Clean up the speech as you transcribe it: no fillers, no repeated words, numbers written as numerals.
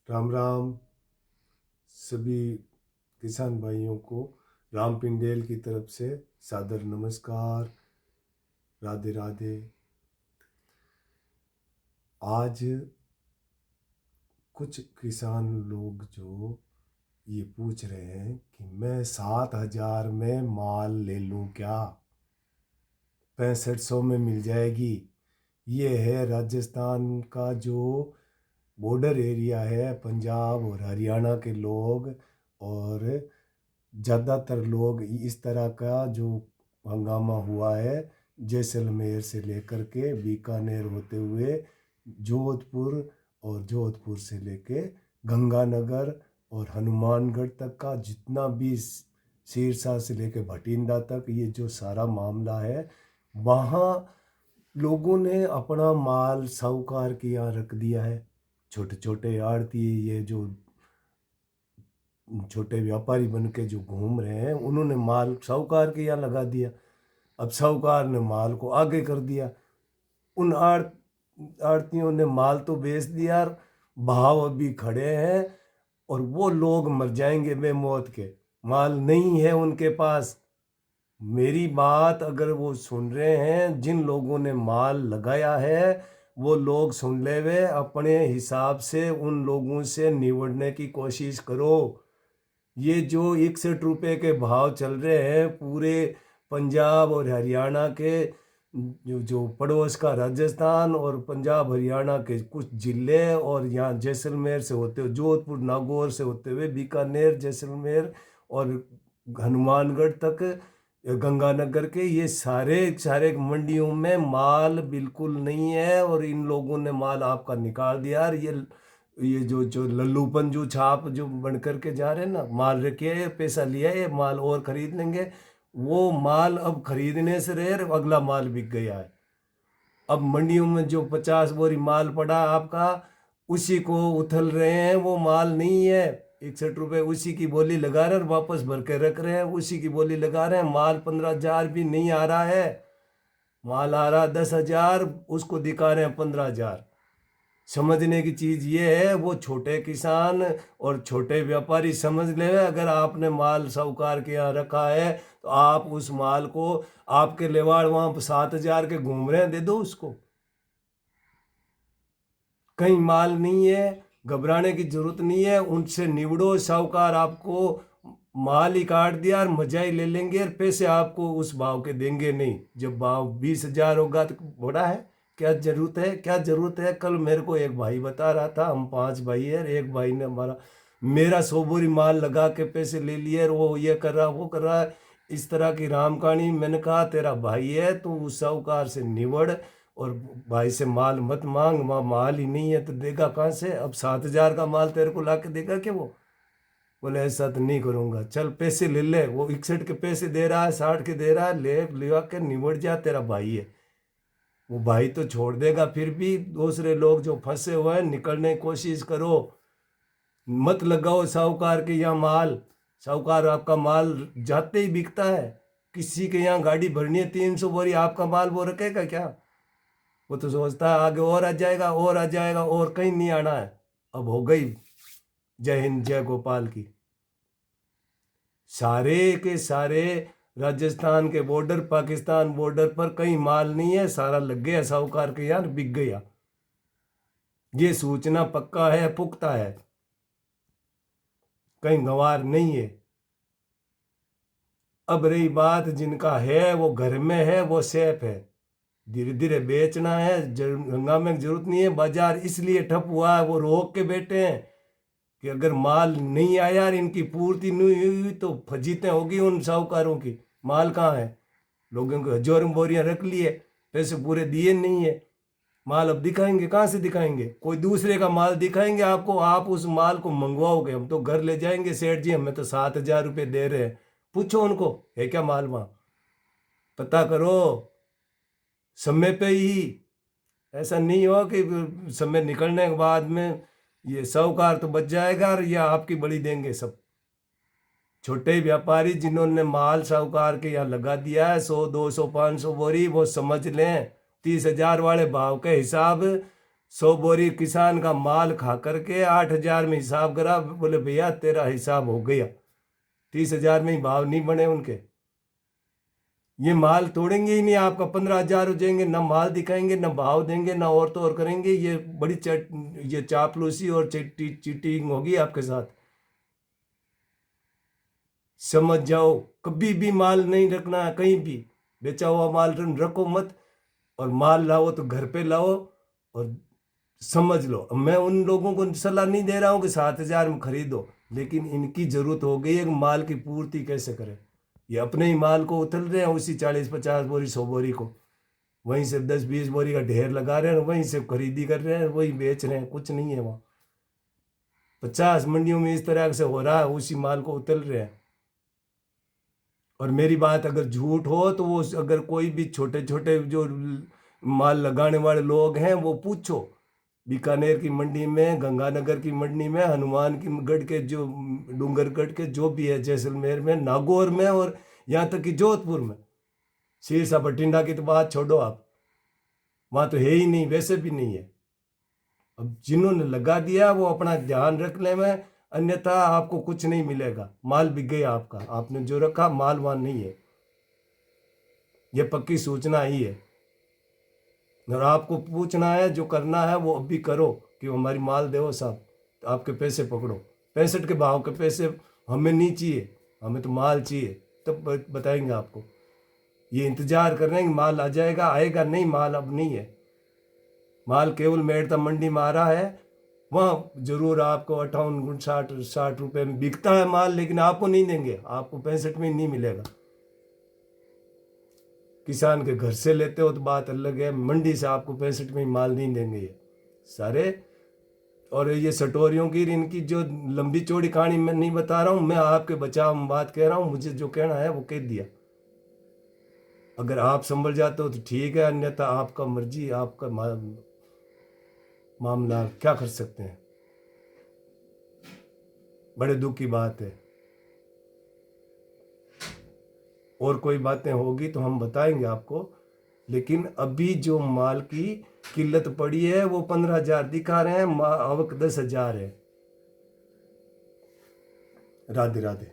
राम राम सभी किसान भाइयों को राम पिंडेल की तरफ से सादर नमस्कार। राधे राधे। आज कुछ किसान लोग जो ये पूछ रहे हैं कि मैं 7,000 में माल ले लूं क्या, 6500 में मिल जाएगी। ये है राजस्थान का जो बॉर्डर एरिया है, पंजाब और हरियाणा के लोग। और ज़्यादातर लोग इस तरह का जो हंगामा हुआ है, जैसलमेर से लेकर के बीकानेर होते हुए जोधपुर, और जोधपुर से लेके गंगानगर और हनुमानगढ़ तक का जितना भी सिरसा से लेके भटिंडा तक ये जो सारा मामला है, वहाँ लोगों ने अपना माल साहूकार के यहाँ रख दिया है। छोटे छोटे आड़ती, ये जो छोटे व्यापारी बन के जो घूम रहे हैं, उन्होंने माल साहूकार के यहाँ लगा दिया। अब साहूकार ने माल को आगे कर दिया, उन आड़तियों ने माल तो बेच दिया, भाव अभी खड़े हैं और वो लोग मर जाएंगे बेमौत के। माल नहीं है उनके पास। मेरी बात अगर वो सुन रहे हैं, जिन लोगों ने माल लगाया है वो लोग सुन ले, वे अपने हिसाब से उन लोगों से निवड़ने की कोशिश करो। ये जो 61 रुपये के भाव चल रहे हैं पूरे पंजाब और हरियाणा के, जो जो पड़ोस का राजस्थान और पंजाब हरियाणा के कुछ जिले, और यहाँ जैसलमेर से होते हुए जोधपुर नागौर से होते हुए बीकानेर जैसलमेर और हनुमानगढ़ तक, गंगानगर के, ये सारे सारे मंडियों में माल बिल्कुल नहीं है। और इन लोगों ने माल आपका निकाल दिया। और ये जो जो लल्लूपन जो छाप जो बन करके जा रहे हैं ना, माल रखे पैसा लिया ये माल और खरीद लेंगे, वो माल अब खरीदने से रहे, अगला माल बिक गया है। अब मंडियों में जो 50 बोरी माल पड़ा आपका, उसी को उथल रहे हैं, वो माल नहीं है। 61 रुपये उसी की बोली लगा रहे हैं, वापस भर के रख रहे हैं, उसी की बोली लगा रहे हैं। माल 15,000 भी नहीं आ रहा है, माल आ रहा 10,000, उसको दिखा रहे हैं 15,000। समझने की चीज़ ये है, वो छोटे किसान और छोटे व्यापारी समझ ले, अगर आपने माल साहूकार के यहाँ रखा है तो आप उस माल को, आपके लेवाड़ वहाँ 7,000 के घूम रहे हैं, दे दो उसको। कहीं माल नहीं है, घबराने की जरूरत नहीं है, उनसे निवड़ो। साहूकार आपको माल ही काट दिया और मजा ही ले लेंगे, और पैसे आपको उस भाव के देंगे नहीं। जब भाव 20,000 होगा तो बड़ा है, क्या जरूरत है, क्या जरूरत है। कल मेरे को एक भाई बता रहा था, हम 5 भाई है, एक भाई ने मेरा 100 बोरी माल लगा के पैसे ले लिए, और वो ये कर रहा वो कर रहा है, इस तरह की राम कहानी। मैंने कहा तेरा भाई है, तू उस साहूकार से निवड़ और भाई से माल मत मांग, वहाँ माल ही नहीं है तो देगा कहाँ से। अब 7,000 का माल तेरे को ला के देगा क्या वो? बोले ऐसा तो नहीं करूँगा। चल पैसे ले ले, वो 61 के पैसे दे रहा है, 60 के दे रहा है, ले के निबड़ जा, तेरा भाई है। वो भाई तो छोड़ देगा, फिर भी दूसरे लोग जो फंसे हुए हैं, निकलने की कोशिश करो। मत लगाओ साहूकार के यहाँ माल। साहूकार आपका माल जाते ही बिकता है। किसी के यहाँ गाड़ी भरनी है 300 बोरी, आपका माल वो रखेगा क्या? वो तो सोचता है आगे और आ जाएगा, और आ जाएगा, और कहीं नहीं आना है। अब हो गई। जय हिंद, जय गोपाल की। सारे के सारे राजस्थान के बॉर्डर, पाकिस्तान बॉर्डर पर कहीं माल नहीं है, सारा लग गया साहूकार के यहाँ, बिक गया। ये सूचना पक्का है, पुख्ता है, कहीं गंवार नहीं है। अब रही बात, जिनका है वो घर में है, वो सेफ है। धीरे धीरे बेचना है, गंगा में जरूरत नहीं है। बाजार इसलिए ठप हुआ है, वो रोक के बैठे हैं कि अगर माल नहीं आया और इनकी पूर्ति नहीं हुई तो फजीतें होगी उन साहूकारों की। माल कहाँ है? लोगों को हजारों बोरियां रख लिए, पैसे पूरे दिए नहीं है। माल अब दिखाएंगे कहाँ से? दिखाएंगे कोई दूसरे का माल दिखाएंगे आपको, आप उस माल को मंगवाओगे। हम तो घर ले जाएंगे, सेठ जी हमें तो 7,000 रुपये दे रहे हैं। पूछो उनको है क्या माल वहाँ, पता करो समय पे ही। ऐसा नहीं हो कि समय निकलने के बाद में ये साहूकार तो बच जाएगा और ये आपकी बड़ी देंगे सब। छोटे व्यापारी जिन्होंने माल साहूकार के यहाँ लगा दिया है 100 200 500 बोरी, वो समझ लें 30,000 वाले भाव के हिसाब 100 बोरी किसान का माल खा करके 8,000 में हिसाब करा, बोले भैया तेरा हिसाब हो गया, 30,000 में ही भाव नहीं बने उनके। ये माल तोड़ेंगे ही नहीं, आपका 15,000 हो जाएंगे, ना माल दिखाएंगे, ना भाव देंगे, ना और तो और करेंगे। ये बड़ी ये चापलूसी और चीटिंग होगी आपके साथ, समझ जाओ। कभी भी माल नहीं रखना, कहीं भी बेचा हुआ माल रखो मत, और माल लाओ तो घर पे लाओ। और समझ लो, मैं उन लोगों को सलाह नहीं दे रहा हूँ कि 7,000 में खरीदो, लेकिन इनकी जरूरत हो गई है कि माल की पूर्ति कैसे करें। ये अपने ही माल को उथल रहे हैं, उसी 40-50 बोरी 100 बोरी को वहीं से 10-20 बोरी का ढेर लगा रहे हैं, वहीं से खरीदी कर रहे हैं, वही बेच रहे हैं। कुछ नहीं है वहाँ। 50 मंडियों में इस तरह से हो रहा है, उसी माल को उतल रहे हैं। और मेरी बात अगर झूठ हो तो वो, अगर कोई भी छोटे छोटे जो माल लगाने वाले लोग हैं वो पूछो, बीकानेर की मंडी में, गंगानगर की मंडी में, हनुमान की गढ़ के जो डूंगरगढ़ के जो भी है, जैसलमेर में, नागौर में, और यहाँ तक कि जोधपुर में। सिरसा बठिंडा की तो बात छोड़ो आप, वहाँ तो है ही नहीं, वैसे भी नहीं है। अब जिन्होंने लगा दिया वो अपना ध्यान रख ले में, अन्यथा आपको कुछ नहीं मिलेगा। माल बिक गया आपका, आपने जो रखा माल वहाँ नहीं है, ये पक्की सूचना ही है। और आपको पूछना है, जो करना है वो अभी करो कि हमारी माल दो साहब, तो आपके पैसे पकड़ो। 65 के भाव के पैसे हमें नहीं चाहिए, हमें तो माल चाहिए, तब बताएंगे आपको। ये इंतजार कर रहे हैं कि माल आ जाएगा, आएगा नहीं, माल अब नहीं है। माल केवल मेड़ता मंडी में आ रहा है, वहाँ जरूर आपको 58, 60 रुपये में बिकता है माल, लेकिन आपको नहीं देंगे, आपको 65 में नहीं मिलेगा। किसान के घर से लेते हो तो बात अलग है, मंडी से आपको 65 में ही माल नहीं देंगे ये सारे। और ये सटोरियों की, इनकी जो लंबी चौड़ी कहानी मैं नहीं बता रहा हूँ, मैं आपके बचाव में बात कह रहा हूँ। मुझे जो कहना है वो कह दिया। अगर आप संभल जाते हो तो ठीक है, अन्यथा आपका मर्जी, आपका मामला, क्या कर सकते हैं। बड़े दुख की बात है। और कोई बातें होगी तो हम बताएंगे आपको, लेकिन अभी जो माल की किल्लत पड़ी है वो 15,000 दिखा रहे हैं, आवक 10,000 है। राधे राधे।